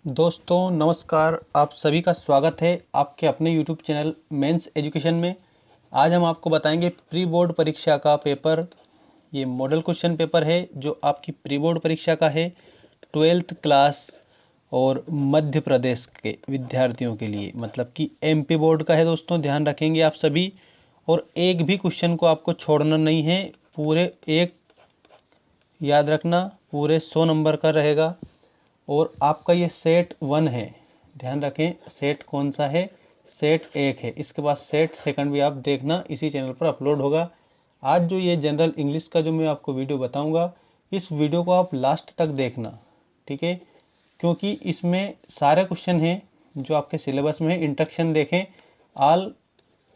दोस्तों नमस्कार, आप सभी का स्वागत है आपके अपने यूट्यूब चैनल मेंस एजुकेशन में। आज हम आपको बताएंगे प्री बोर्ड परीक्षा का पेपर। ये मॉडल क्वेश्चन पेपर है जो आपकी प्री बोर्ड परीक्षा का है 12th क्लास और मध्य प्रदेश के विद्यार्थियों के लिए, मतलब कि एमपी बोर्ड का है। दोस्तों ध्यान रखेंगे आप सभी, और एक भी क्वेश्चन को आपको छोड़ना नहीं है। पूरे एक याद रखना, पूरे 100 नंबर का रहेगा। और आपका ये सेट 1 है, ध्यान रखें। सेट कौन सा है? सेट 1 है। इसके बाद सेट सेकंड भी आप देखना, इसी चैनल पर अपलोड होगा। आज जो ये जनरल इंग्लिश का जो मैं आपको वीडियो बताऊंगा, इस वीडियो को आप लास्ट तक देखना, ठीक है? क्योंकि इसमें सारे क्वेश्चन हैं जो आपके सिलेबस में है। इंस्ट्रक्शन देखें, all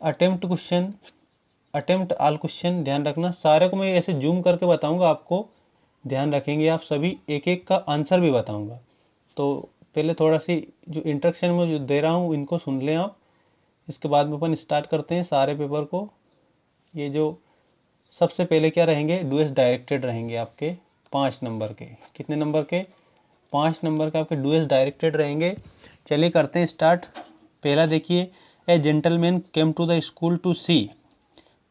attempt question, attempt all question, ध्यान रखना। सारे को मैं ऐसे जूम करके बताऊंगा आपको, ध्यान रखेंगे आप सभी। एक एक का आंसर भी बताऊंगा। तो पहले थोड़ा सी जो इंस्ट्रक्शन में जो दे रहा हूँ इनको सुन लें आप। इसके बाद में अपन स्टार्ट करते हैं सारे पेपर को। ये जो सबसे पहले क्या रहेंगे, डूएस डायरेक्टेड रहेंगे आपके 5 नंबर के। कितने नंबर के? 5 नंबर के आपके डूएस डायरेक्टेड रहेंगे। चलिए करते हैं स्टार्ट। पहला देखिए, a gentleman came to the school to see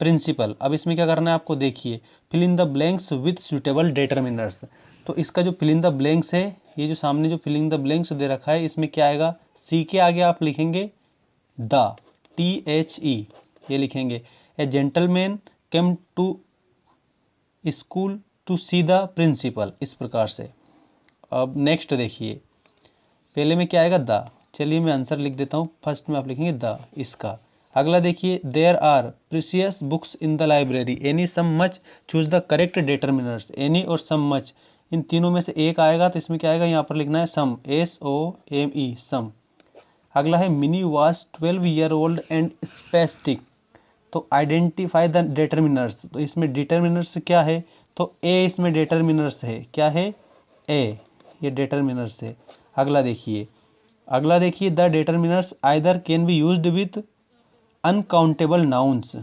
principal. अब इसमें क्या करना है आपको, देखिए, fill in the blanks with suitable determiners. तो इसका जो फिल इन द ब्लैंक्स है, ये जो सामने जो फिल इन द ब्लैंक्स दे रखा है, इसमें क्या आएगा, सी के आगे आप लिखेंगे द, THE, ये लिखेंगे। A gentleman came to school to see the principal, इस प्रकार से। अब नेक्स्ट देखिए, पहले में क्या आएगा, द। चलिए मैं आंसर लिख देता हूँ। फर्स्ट में आप लिखेंगे द, इसका। अगला देखिए, there are precious books in the library, any some much, choose the correct determiners. Any और सम मच, इन तीनों में से एक आएगा, तो इसमें क्या आएगा, यहाँ पर लिखना है सम, SOME, सम। अगला है, Mini was 12 year old and spastic, तो आइडेंटिफाई द डिटर्मिनर्स। तो इसमें डिटर्मिनर्स क्या है, तो ए इसमें डिटर्मिनर्स है। क्या है? ए, ये डिटर्मिनर्स है। अगला देखिए, the determiners either can be used with uncountable nouns,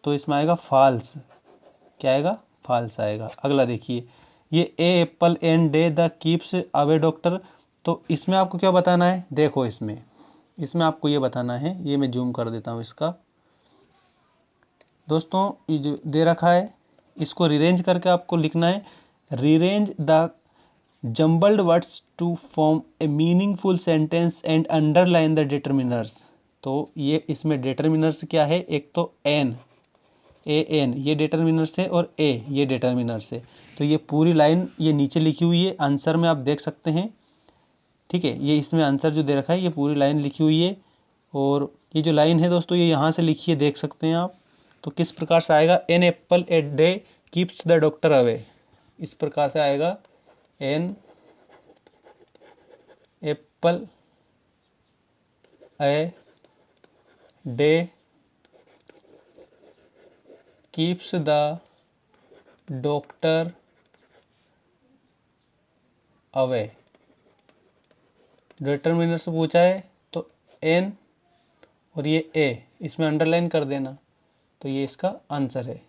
तो इसमें आएगा फॉल्स। क्या आएगा? फॉल्स आएगा। अगला देखिए, ये a apple and day the keeps away doctor, तो इसमें आपको क्या बताना है, देखो इसमें आपको ये बताना है। ये मैं जूम कर देता हूँ इसका। दोस्तों ये जो दे रखा है, इसको रिरेंज करके आपको लिखना है। Rearrange the jumbled words to form a meaningful sentence and underline the determiners. तो ये इसमें डिटर्मिनर्स क्या है, एक तो एन, AN ये डिटर्मिनर्स है, और ए ये डिटर्मिनर्स है। तो ये पूरी लाइन ये नीचे लिखी हुई है, आंसर में आप देख सकते हैं। ठीक है, ये इसमें आंसर जो दे रखा है, ये पूरी लाइन लिखी हुई है। और ये जो लाइन है दोस्तों, ये यहाँ से लिखी है, देख सकते हैं आप। तो किस प्रकार से आएगा, an apple a day keeps the doctor away, इस प्रकार से आएगा। An apple a day keeps the doctor away. Determiner से पूछा है तो एन और ये ए इसमें अंडरलाइन कर देना, तो ये इसका आंसर है।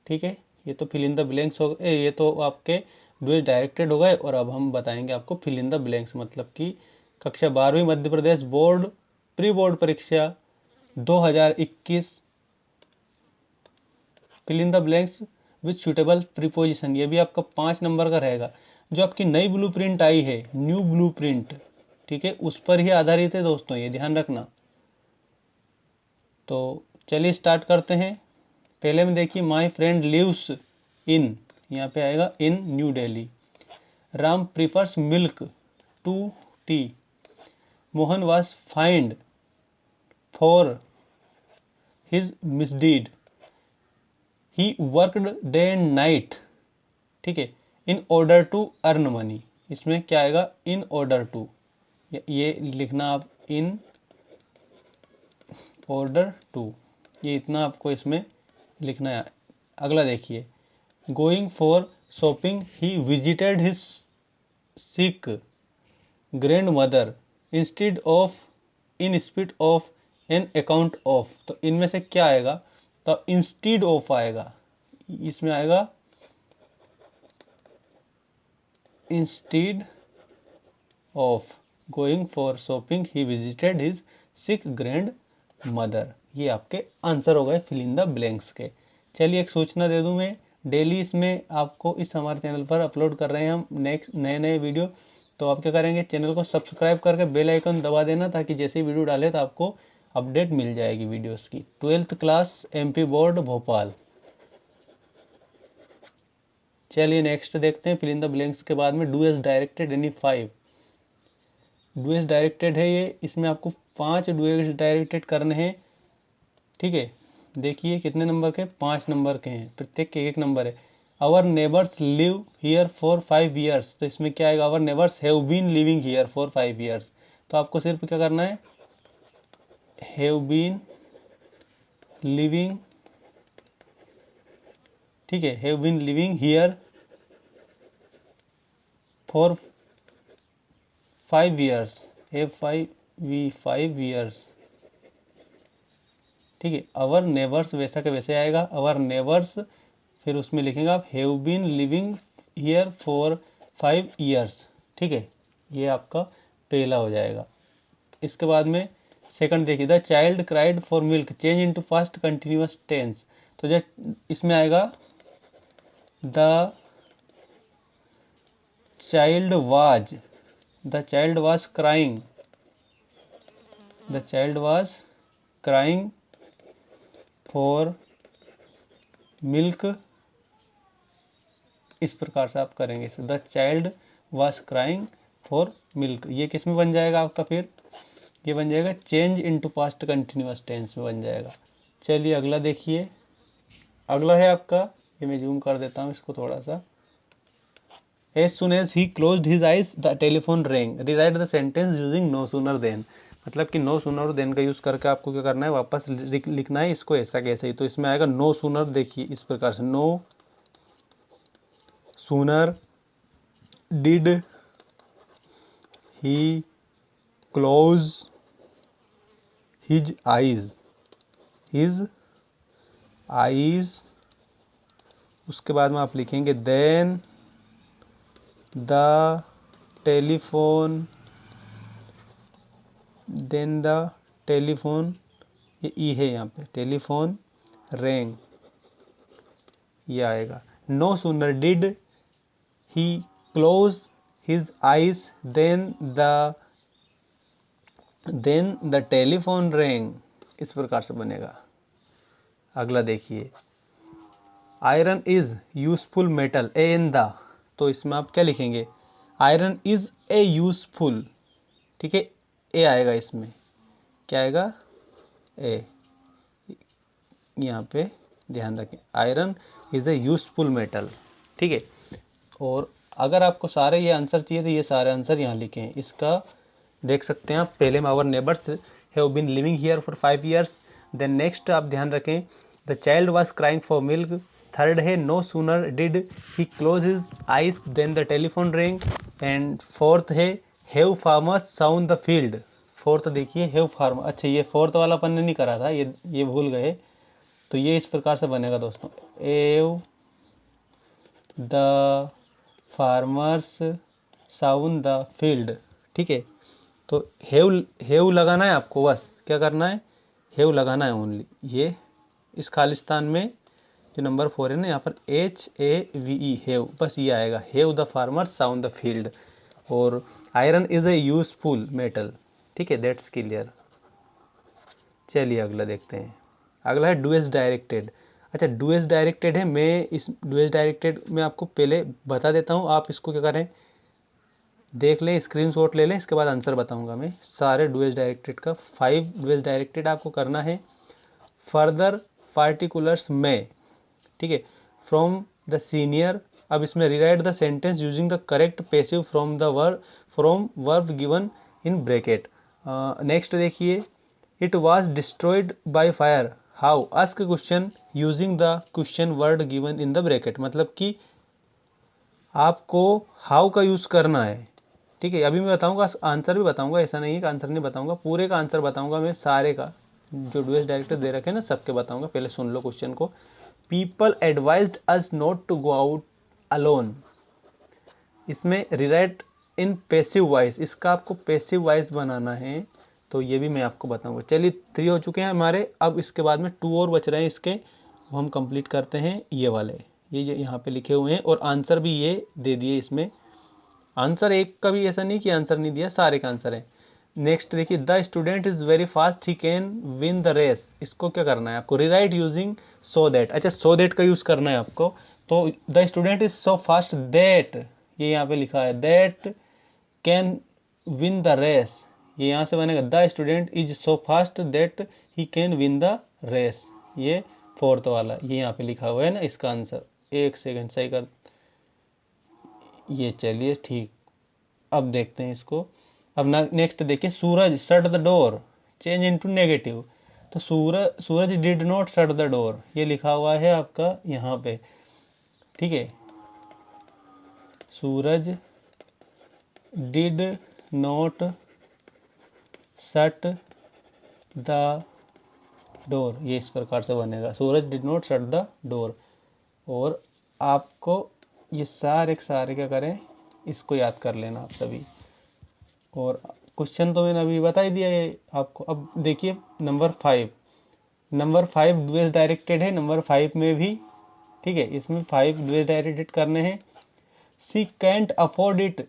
ठीक है, ये तो फिल इन द ब्लैंक्स हो गए, ये तो आपके डूएस डायरेक्टेड हो गए। और अब हम बताएंगे आपको फिल इन द ब्लैंक्स, मतलब कि कक्षा 12वीं Madhya Pradesh board pre board परीक्षा 2021, fill in the blanks with suitable preposition. ये भी आपका 5 नंबर का रहेगा। जो आपकी नई ब्लू प्रिंट आई है, न्यू ब्लू प्रिंट, ठीक है, उस पर ही आधारित है दोस्तों, ये ध्यान रखना। तो चलिए स्टार्ट करते हैं। पहले में देखिए, माई फ्रेंड लिव्स इन, यहाँ पे आएगा in new Delhi. Ram prefers milk to tea. Mohan was fined for his misdeed. He worked day and night, ठीक है, in order to earn money. इसमें क्या आएगा, इन ऑर्डर टू, ये लिखना आप, इन ऑर्डर टू, ये इतना आपको इसमें लिखना है। अगला देखिए, going for shopping he visited his sick grand mother instead of in speed of an account of. तो इनमें से क्या आएगा, तो इंस्टीड ऑफ आएगा। इसमें आएगा instead of going for shopping he visited his sick grand mother. ये आपके आंसर हो गए फिल इन द ब्लैंक्स के। चलिए एक सूचना दे दूं मैं, डेली इसमें आपको इस हमारे चैनल पर अपलोड कर रहे हैं हम नेक्स्ट नए वीडियो। तो आप क्या करेंगे, चैनल को सब्सक्राइब करके बेल आइकन दबा देना, ताकि जैसे ही वीडियो डाले तो आपको अपडेट मिल जाएगी वीडियोस की। 12th class MP board Bhopal. चलिए नेक्स्ट देखते हैं, फिल इन द ब्लैंक्स के बाद में do as directed any 5। Do as directed है ये, इसमें आपको 5 डू एज डायरेक्टेड करने हैं। ठीक है, देखिए कितने नंबर के, 5 नंबर के हैं, प्रत्येक के 1 नंबर है। Our neighbours live here for 5 years, तो इसमें क्या आएगा, our neighbours have been living here for 5 years. तो आपको सिर्फ क्या करना है, हैव बीन लिविंग, ठीक है, have been living here for 5 years, have 5 years. ठीक है, अवर नेबर्स वैसा के वैसे आएगा, अवर नेबर्स, फिर उसमें लिखेंगे आप have been living here for 5 years. ठीक है, ये आपका पहला हो जाएगा। इसके बाद में सेकंड देखिए, the child cried for milk, change into past continuous tense. तो जब इसमें आएगा the child was, the child was crying, the child was crying for milk, इस प्रकार से आप करेंगे, the child was crying for milk. ये किस में बन जाएगा आपका, फिर ये बन जाएगा change into past continuous tense में बन जाएगा। चलिए अगला देखिए, अगला है आपका, ये मैं जूम कर देता हूँ इसको थोड़ा सा। As soon as he closed his eyes the telephone ring, rewrite the sentence using no sooner than. मतलब कि नो सूनर देन का यूज़ करके आपको क्या करना है, वापस लिखना है इसको ऐसा कैसे ही। तो इसमें आएगा नो सूनर, देखिए इस प्रकार से, no sooner did he close his eyes, his eyes, उसके बाद में आप लिखेंगे than the telephone, than the telephone, ये ई है यहाँ पे, टेलीफोन रैंग, ये आएगा। No sooner did he close his eyes than the telephone rang, इस प्रकार से बनेगा। अगला देखिए, iron is useful metal, a in the, तो इसमें आप क्या लिखेंगे, आयरन इज ए यूजफुल, ठीक है, ए आएगा इसमें, क्या आएगा, ए, यहाँ पे ध्यान रखें, iron is a useful metal. ठीक है, और अगर आपको सारे ये आंसर चाहिए तो ये सारे आंसर यहाँ लिखे हैं। इसका देख सकते हैं आप, पहले में our neighbours have been living here for 5 years, then next आप ध्यान रखें the child was crying for milk, third है no sooner did he close his eyes than the telephone ring, and fourth है have farmers sound the field. Fourth देखिए have farmer, अच्छा ये fourth वाला अपन ने नहीं करा था, ये भूल गए। तो ये इस प्रकार से बनेगा दोस्तों, have the farmers sound the field. ठीक है, तो हेव लगाना है आपको, बस क्या करना है, हेव लगाना है ओनली। ये इस खालिस्तान में जो नंबर 4 है ना, यहाँ पर HAVE हेव, बस ये आएगा, have the farmers sound the field. और iron is a useful metal. ठीक है, दैट्स क्लियर। चलिए अगला देखते हैं, अगला है डू एज डायरेक्टेड। अच्छा, डू एज डायरेक्टेड है, मैं इस डू एज डायरेक्टेड में आपको पहले बता देता हूँ, आप इसको क्या करें, देख लें, स्क्रीनशॉट ले लें, इसके बाद आंसर बताऊंगा मैं सारे डू एज डायरेक्टेड का। 5 डू एज डायरेक्टेड आपको करना है। फर्दर पार्टिकुलर्स में, ठीक है, फ्रॉम द सीनियर, अब इसमें rewrite the sentence using the correct passive from verb given in bracket. Next देखिए, it was destroyed by fire, how, ask question using the question word given in the bracket. मतलब कि आपको how का use करना है। ठीक है, अभी मैं बताऊंगा, आंसर भी बताऊंगा, ऐसा नहीं है कि आंसर नहीं बताऊंगा, पूरे का आंसर बताऊंगा मैं, सारे का जो डू एज डायरेक्टेड दे रखे हैं ना, सबके बताऊंगा। पहले सुन लो क्वेश्चन को। People advised us not to go out alone, इसमें रिराइट इन पैसिव वॉइस, इसका आपको पैसिव वॉइस बनाना है, तो ये भी मैं आपको बताऊंगा। चलिए 3 हो चुके हैं हमारे, अब इसके बाद में 2 और बच रहे हैं इसके, वो हम कंप्लीट करते हैं। ये वाले ये यहाँ पे लिखे हुए हैं और आंसर भी ये दे दिए इसमें। आंसर एक का भी ऐसा नहीं कि आंसर नहीं दिया, सारे का आंसर है। नेक्स्ट देखिए, the student is very fast, he can win the race. इसको क्या करना है आपको, रीराइट यूजिंग सो दैट। अच्छा, सो दैट का यूज़ करना है आपको। तो the student is so fast that, ये यहाँ पे लिखा है that can win the race, ये यहाँ से बनेगा the student is so fast that he can win the race. ये फोर्थ वाला ये यहाँ पे लिखा हुआ है ना, इसका आंसर। एक सेकंड सही कर, ये चलिए ठीक। अब देखते हैं इसको। अब नेक्स्ट देखिए, Suraj shut the door, change into negative. तो Suraj did not shut the door, ये लिखा हुआ है आपका यहाँ पे, ठीक है। Suraj did not shut the door, ये इस प्रकार से बनेगा, Suraj did not shut the door. और आपको ये सारे के सारे क्या करें, इसको याद कर लेना आप सभी। और क्वेश्चन तो मैंने अभी बता ही दिया है आपको। अब देखिए नंबर 5, नंबर 5 द्वेष डायरेक्टेड है, नंबर 5 में भी, ठीक है, इसमें 5 द्वेष डायरेक्टेड करने हैं। She can't afford it,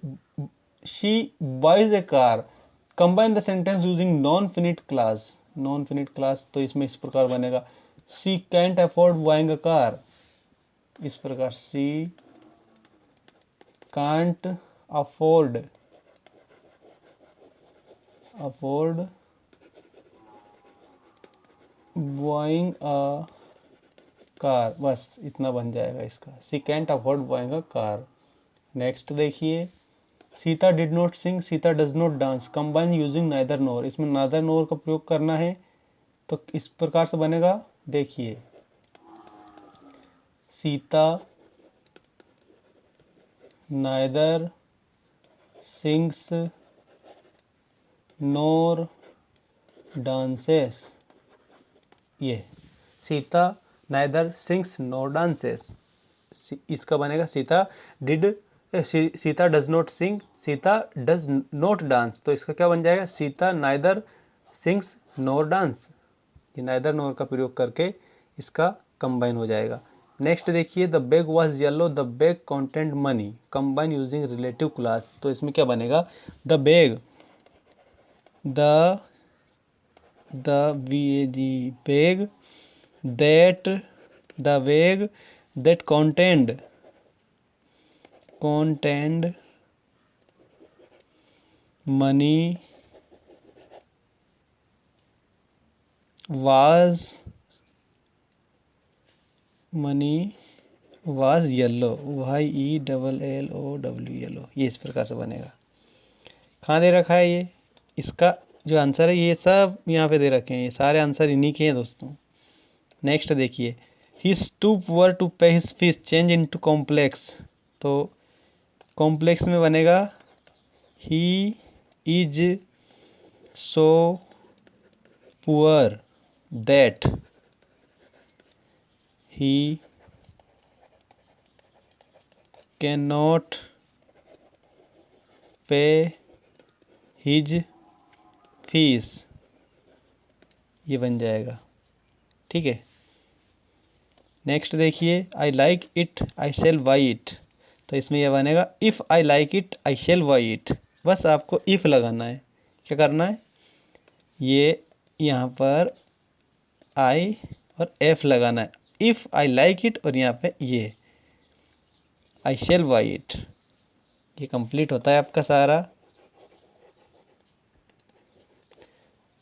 she buys a car, combine the sentence using non finite class. Non finite class तो इसमें इस प्रकार बनेगा, she can't afford buying a car, इस प्रकार she can't afford buying a car, बस इतना बन जाएगा इसका, she can't afford buying a car. Next देखिए, Sita did not sing, Sita does not dance, combine using neither nor, इसमें नाइदर नोर का प्रयोग करना है, तो इस प्रकार से बनेगा। देखिए, Sita neither sings nor dances, ये Sita neither sings nor dances, इसका बनेगा Sita does not sing, Sita does not dance, तो इसका क्या बन जाएगा, Sita neither sings nor dance. ये नाइदर नोर का प्रयोग करके इसका कंबाइन हो जाएगा। नेक्स्ट देखिए, the bag was yellow, the bag content money, combine using relative class, तो इसमें क्या बनेगा, the bag bag that the bag that contained money was yellow, YELLOW, yellow, ये इस प्रकार से बनेगा। कहाँ दे रखा है ये, इसका जो आंसर है, ये सब यहाँ पे दे रखे हैं, ये सारे आंसर इन्हीं के हैं दोस्तों। नेक्स्ट देखिए, he is too poor to pay his fees, change into complex, तो कॉम्प्लेक्स में बनेगा he is so poor that he can not pay his fees, ये बन जाएगा, ठीक है। नेक्स्ट देखिए, I like it I shall buy it, तो इसमें यह बनेगा if I like it I shall buy it. बस आपको इफ़ लगाना है, क्या करना है, ये यहाँ पर आई और एफ लगाना है, इफ़ आई लाइक इट और यहाँ पे ये आई शेल बाई इट। ये कंप्लीट होता है आपका सारा।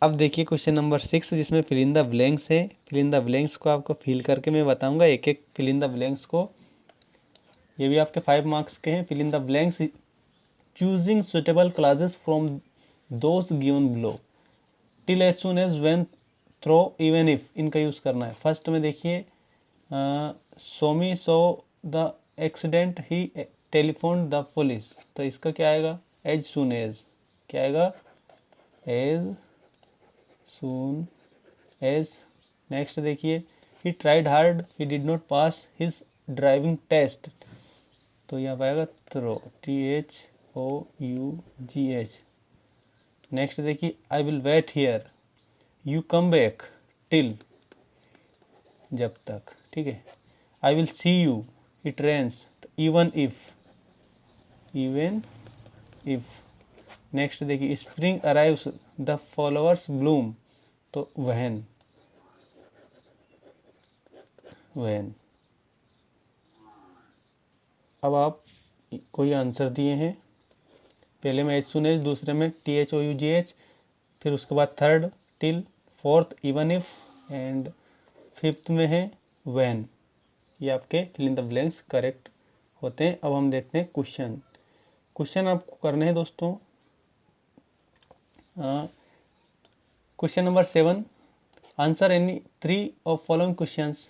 अब देखिए क्वेश्चन नंबर 6, जिसमें फिल इन द ब्लैंक्स है। फिल इन द ब्लैंक्स को आपको फिल करके मैं बताऊंगा, एक एक फिल इन द ब्लैंक्स को। ये भी आपके 5 मार्क्स के हैं। Fill in the blanks, choosing suitable classes from those given below, till as soon as when, though, even if, इनका यूज़ करना है। फर्स्ट में देखिए, Somi saw the accident, he telephone the police, तो इसका क्या आएगा, एज सून एज, क्या आएगा, एज सून एज। नेक्स्ट देखिए, he tried hard, he did not pass his driving test, तो यहाँ पाएगा थ्रो, THROW। WOUGH। नेक्स्ट देखिए I will wait here, you come back, till, जब तक, ठीक है। I will see you, it rains, even if, even if. Next देखिए spring arrives, the flowers bloom, तो व्हेन, व्हेन। अब आप कोई आंसर दिए हैं, पहले में एज सुन एज, दूसरे में THOUGH, फिर उसके बाद third till, fourth even if, and fifth में है व्हेन। ये आपके fill in the blanks correct होते हैं। अब हम देखते हैं क्वेश्चन। क्वेश्चन आपको करने हैं दोस्तों। Question number 7, answer any 3 of following questions.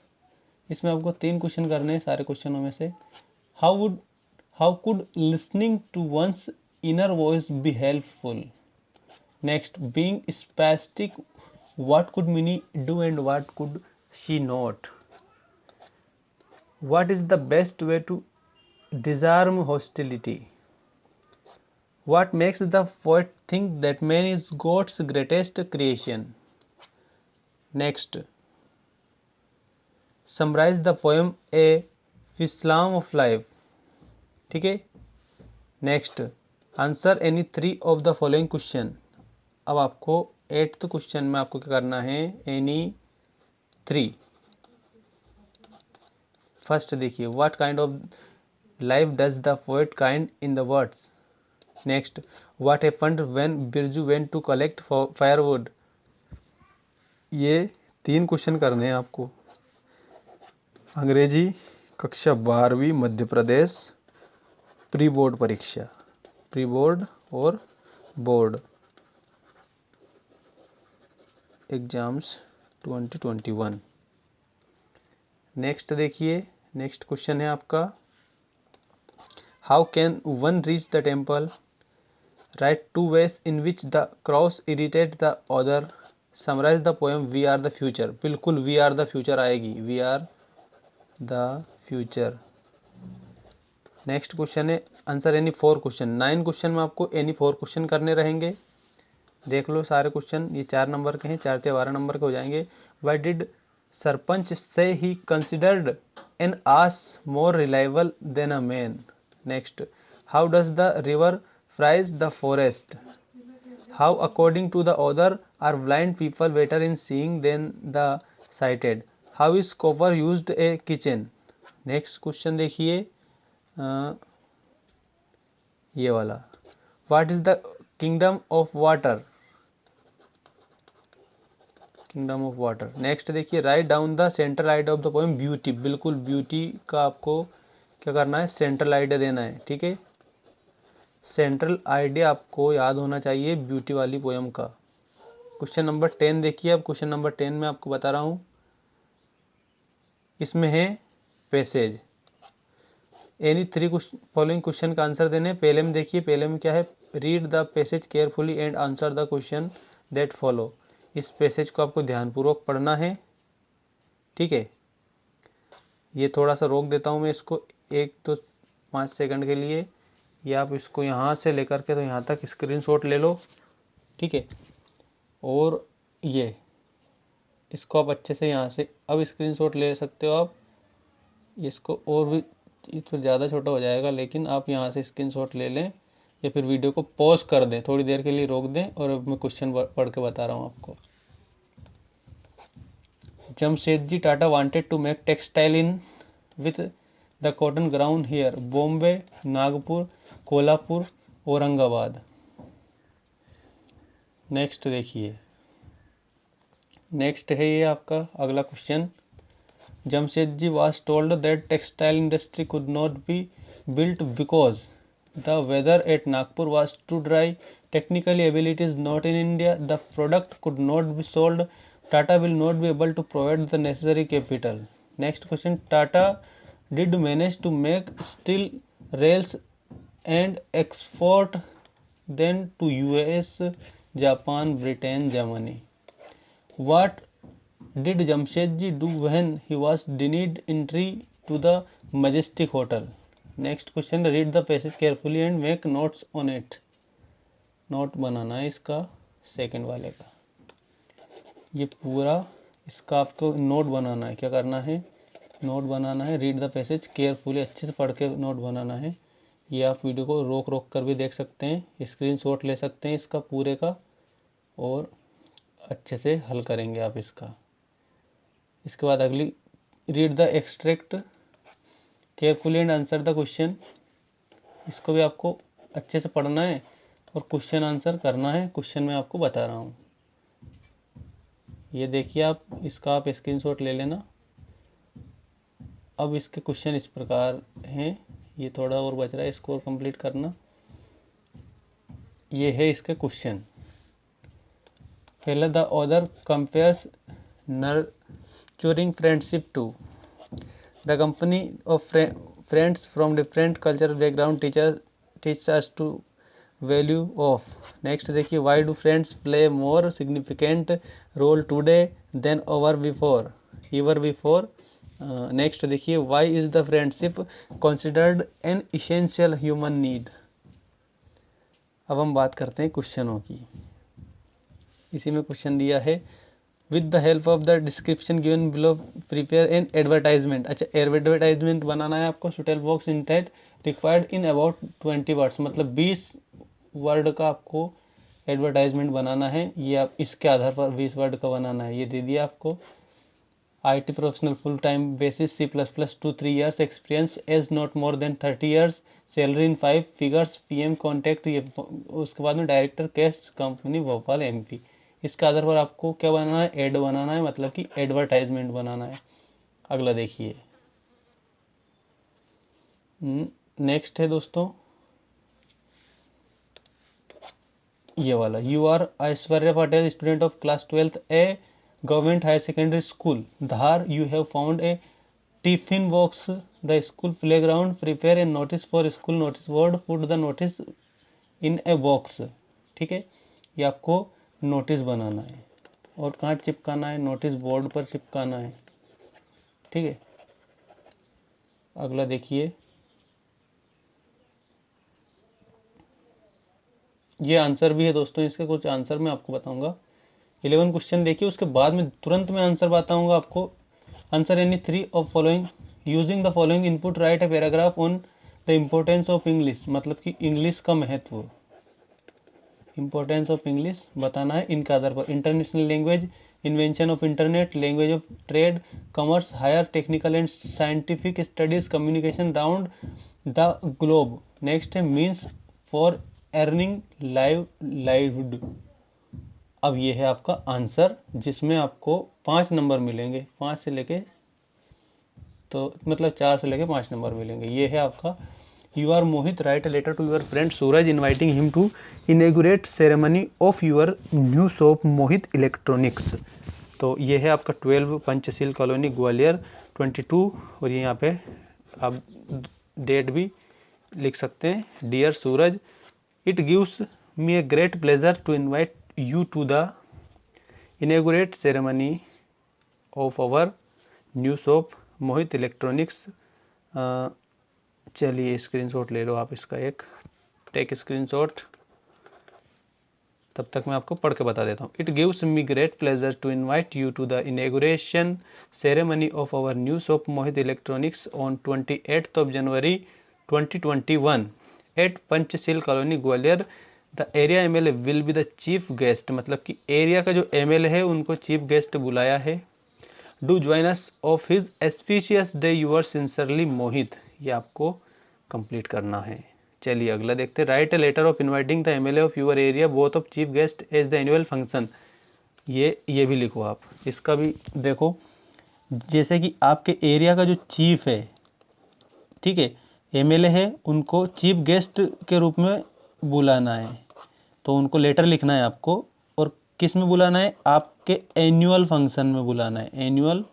इसमें आपको 3 क्वेश्चन करने हैं सारे क्वेश्चनों में से। How could listening to one's inner voice be helpful. Next being spastic, what could Minnie do and what could she not? What is the best way to disarm hostility? What makes the poet think that man is God's greatest creation? Next, summarize the poem A Islam of Life, ठीक है। Next, answer any 3 of the following question. अब आपको 8th question में आपको क्या करना है, any 3। First देखिए what kind of life does the poet kind in the words. Next, what happened when Birju went to collect firewood. ये 3 क्वेश्चन करने हैं आपको। अंग्रेजी कक्षा 12वीं मध्य प्रदेश प्री बोर्ड परीक्षा, प्री बोर्ड और बोर्ड एग्जाम्स 2021। नेक्स्ट देखिए, नेक्स्ट क्वेश्चन है आपका, how can one reach the temple, write 2 ways in which the cross irritate the other, summarise the poem we are the future. बिल्कुल we are the future आएगी, we are the future. Next question है answer any 4 question. 9 question में आपको any 4 question करने रहेंगे। देख लो सारे question, ये 4 नंबर के हैं, 4 से 12 नंबर के हो जाएंगे। Y did sarpanch say he considered an ass more reliable than a man. Next, how does the river fries the forest, how according to the author are blind people better in seeing than the sighted, how is copper used a kitchen. Next question देखिए ये वाला, what is the kingdom of water, kingdom of water. Next देखिए, write down the central idea of the poem beauty. बिल्कुल beauty का आपको क्या करना है, सेंट्रल आइडिया देना है, ठीक है। सेंट्रल आइडिया आपको याद होना चाहिए ब्यूटी वाली पोएम का। क्वेश्चन नंबर 10 देखिए। अब क्वेश्चन नंबर 10 में आपको बता रहा हूँ, इसमें है पैसेज। एनी 3 फॉलोइंग क्वेश्चन का आंसर देने। पहले में देखिए, पहले में क्या है, read the passage carefully and answer the question that follow. इस पैसेज को आपको ध्यानपूर्वक पढ़ना है, ठीक है। ये थोड़ा सा रोक देता हूँ मैं इसको 1 तो 5 सेकंड के लिए, या आप इसको यहाँ से लेकर के तो यहाँ तक स्क्रीनशॉट ले लो, ठीक है। और ये इसको आप अच्छे से यहाँ से अब स्क्रीनशॉट ले सकते हो आप इसको, और भी तो ज़्यादा छोटा हो जाएगा, लेकिन आप यहाँ से स्क्रीनशॉट ले लें या फिर वीडियो को पॉज कर दें, थोड़ी देर के लिए रोक दें, और अब मैं क्वेश्चन पढ़ के बता रहा हूँ आपको। Jamshedji Tata wanted to make textile in with the cotton ground here, Bombay, Nagpur, Kolhapur, Aurangabad. Next देखिए, नेक्स्ट है ये आपका अगला question. Jamshedji was told that textile industry could not be built because the weather at Nagpur was too dry. Technically, ability is not in India. The product could not be sold. Tata will not be able to provide the necessary capital. Next question. Tata did manage to make steel rails and export them to US, Japan, Britain, Germany. What did Jamshedji do when he was denied entry to the Majestic Hotel? Next question, read the passage carefully and make notes on it. Note बनाना है इसका, second वाले का, ये पूरा इसका आपको note बनाना है। क्या करना है? नोट बनाना है। रीड द पैसेज केयरफुली, अच्छे से पढ़ के नोट बनाना है। ये आप वीडियो को रोक रोक कर भी देख सकते हैं, स्क्रीनशॉट ले सकते हैं इसका पूरे का, और अच्छे से हल करेंगे आप इसका। इसके बाद अगली, read the extract carefully and answer the question. इसको भी आपको अच्छे से पढ़ना है और क्वेश्चन आंसर करना है। क्वेश्चन मैं आपको बता रहा हूँ, ये देखिए आप, इसका आप स्क्रीनशॉट ले लेना। अब इसके क्वेश्चन इस प्रकार हैं, ये थोड़ा और बच रहा है इसको और कंप्लीट करना। ये है इसके क्वेश्चन। पहला, the author compares nurturing friendship to the company of friends from different cultural background teach us to value of. Next देखिए, why do friends play more significant role today than ever before. Next देखिए, why is the friendship considered an essential human need. अब हम बात करते हैं क्वेश्चनों की। इसी में क्वेश्चन दिया है, with the help of the description given below prepare an advertisement. अच्छा, एडवर्टाइजमेंट बनाना है आपको। Suitable box intent required in about 20 words, मतलब 20 वर्ड का आपको एडवर्टाइजमेंट बनाना है। ये आप इसके आधार पर 20 वर्ड का बनाना है। ये दे दिया आपको। IT professional full time basis C++ 2-3 years experience age not more than 30 years, salary in 5 figures, PM contact. ये उसके बाद में director cash company Bhopal MP। इसके आधार पर आपको क्या बनाना है? एड बनाना है, मतलब कि एडवर्टाइजमेंट बनाना है। अगला देखिए, नेक्स्ट है दोस्तों ये वाला, you are Aishwarya Patel, student of class 12th a government higher secondary school Dhar. You have found a tiffin box the school playground, prepare a notice for school notice board, put the notice in a box. ठीक है, ये आपको notice बनाना है और कहाँ चिपकाना है? Notice board पर चिपकाना है। ठीक है, अगला देखिए, ये आंसर भी है दोस्तों, इसके कुछ आंसर मैं आपको बताऊंगा। 11 क्वेश्चन देखिए, उसके बाद में तुरंत मैं आंसर बताऊंगा आपको। Answer any 3 of following using the following input, right a paragraph on the importance of English, मतलब कि इंग्लिश का महत्व, इम्पोर्टेंस ऑफ इंग्लिश बताना है इनके आधार पर। International language, invention of internet, language of trade, commerce, higher technical and scientific studies, communication round the globe. Next है मीन्स फॉर अर्निंग लाइवलीहुड। अब ये है आपका आंसर, जिसमें आपको 5 नंबर मिलेंगे, 5 से लेके, तो मतलब 4 से लेके 5 नंबर मिलेंगे। ये है आपका, you are Mohit, write a letter to your friend Suraj inviting him to inaugurate ceremony of your new shop Mohit electronics. तो ये है आपका 12 पंचशील कॉलोनी ग्वालियर 22, और ये यहाँ पे आप डेट भी लिख सकते हैं। Dear Suraj, it gives me a great pleasure to invite you to the inaugurate ceremony of our new shop Mohit electronics. चलिए स्क्रीनशॉट ले लो आप इसका, एक टेक स्क्रीनशॉट, तब तक मैं आपको पढ़ के बता देता हूँ। It gives me great pleasure to invite you to the inauguration ceremony of our new shop Mohit electronics on 28 January 2021 at Panchsheel colony Gwalior. The area MLA will be the chief guest, मतलब कि एरिया का जो MLA है उनको chief guest बुलाया है। Do join us of his auspicious day your sincerely Mohit. ये आपको कंप्लीट करना है। चलिए अगला देखते हैं। Write a letter of inviting the MLA of your area both of chief guest as the annual function. ये भी लिखो आप, इसका भी देखो। जैसे कि आपके एरिया का जो चीफ है, ठीक है, MLA है, उनको चीफ गेस्ट के रूप में बुलाना है, तो उनको लेटर लिखना है आपको। और किस में बुलाना है? आपके एनुअल फंक्शन में बुलाना है। एनुअल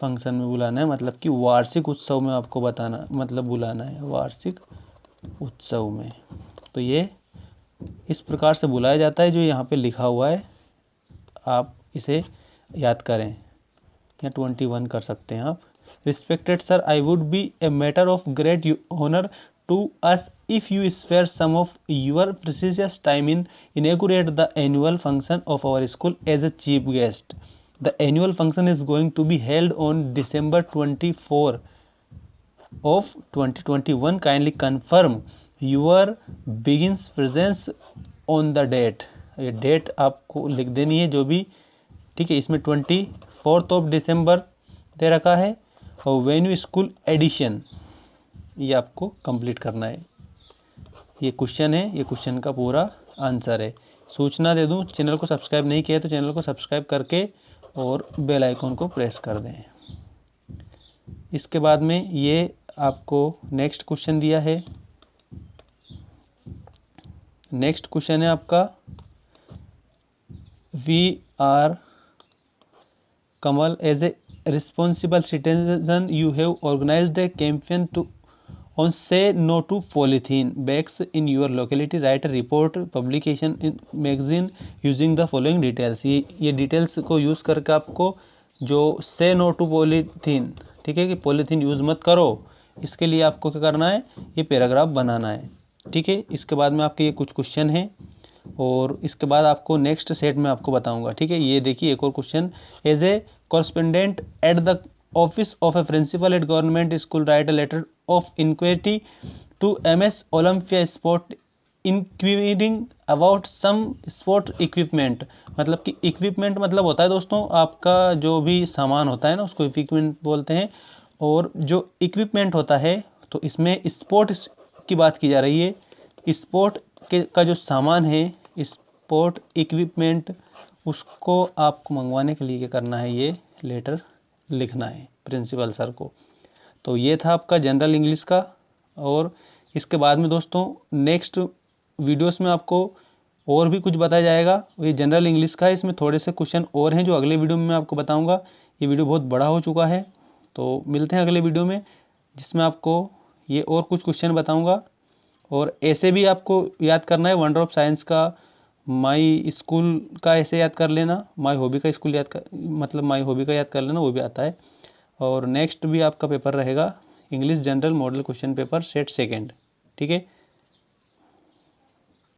फंक्शन में बुलाना है, मतलब कि वार्षिक उत्सव में आपको बताना, मतलब बुलाना है वार्षिक उत्सव में। तो ये इस प्रकार से बुलाया जाता है, जो यहाँ पे लिखा हुआ है, आप इसे याद करें, या 21 कर सकते हैं आप। Respected sir, I would be a matter of great honor to us if you spare some of your precious time in inaugurate the annual function of our school as a chief guest. The annual function is going to be held on December 24 of 2021. Kindly confirm your begins presence on the date. ये date आपको लिख देनी है जो भी, ठीक है। इसमें 24 दिसंबर दे रखा है और वेन्यू स्कूल एडिशन ये आपको कंप्लीट करना है। ये क्वेश्चन है, ये क्वेश्चन का पूरा आंसर है। सूचना दे दूं, चैनल को सब्सक्राइब नहीं किया तो चैनल को सब्सक्राइब करके और बेल आइकन को प्रेस कर दें। इसके बाद में ये आपको नेक्स्ट क्वेश्चन दिया है। नेक्स्ट क्वेश्चन है आपका, we are Kamal as a responsible citizen you have organised a campaign to on say no to polythene bags in your locality, write a report publication in magazine using the following details. ये details को use करके आपको जो से no to polythene, ठीक है, कि polythene use मत करो, इसके लिए आपको क्या करना है, ये पैराग्राफ बनाना है, ठीक है। इसके बाद में आपके ये कुछ क्वेश्चन हैं और इसके बाद आपको नेक्स्ट सेट में आपको बताऊंगा, ठीक है। ये देखिए एक और question, as a correspondent at the office of a principal at government school write a letter of inquiry to MS Olympia sport inquiring about some sport equipment. मतलब कि इक्विपमेंट मतलब होता है दोस्तों आपका जो भी सामान होता है ना, उसको इक्विपमेंट बोलते हैं। और जो इक्विपमेंट होता है तो इसमें स्पोर्ट की बात की जा रही है। स्पोर्ट के का जो सामान है, स्पोर्ट इक्विपमेंट, उसको आपको मंगवाने के लिए क्या करना है, ये लेटर लिखना है प्रिंसिपल सर को। तो ये था आपका जनरल इंग्लिश का। और इसके बाद में दोस्तों नेक्स्ट वीडियोस में आपको और भी कुछ बताया जाएगा। ये जनरल इंग्लिश का है, इसमें थोड़े से क्वेश्चन और हैं जो अगले वीडियो में मैं आपको बताऊंगा। ये वीडियो बहुत बड़ा हो चुका है, तो मिलते हैं अगले वीडियो में जिसमें आपको ये और कुछ क्वेश्चन बताऊंगा। और ऐसे भी आपको याद करना है, वंडर ऑफ साइंस का, माई स्कूल का ऐसे याद कर लेना, माई हॉबी का स्कूल याद कर, मतलब माई हॉबी का याद कर लेना, वो भी आता है। और नेक्स्ट भी आपका पेपर रहेगा English general model question paper set second, ठीक है।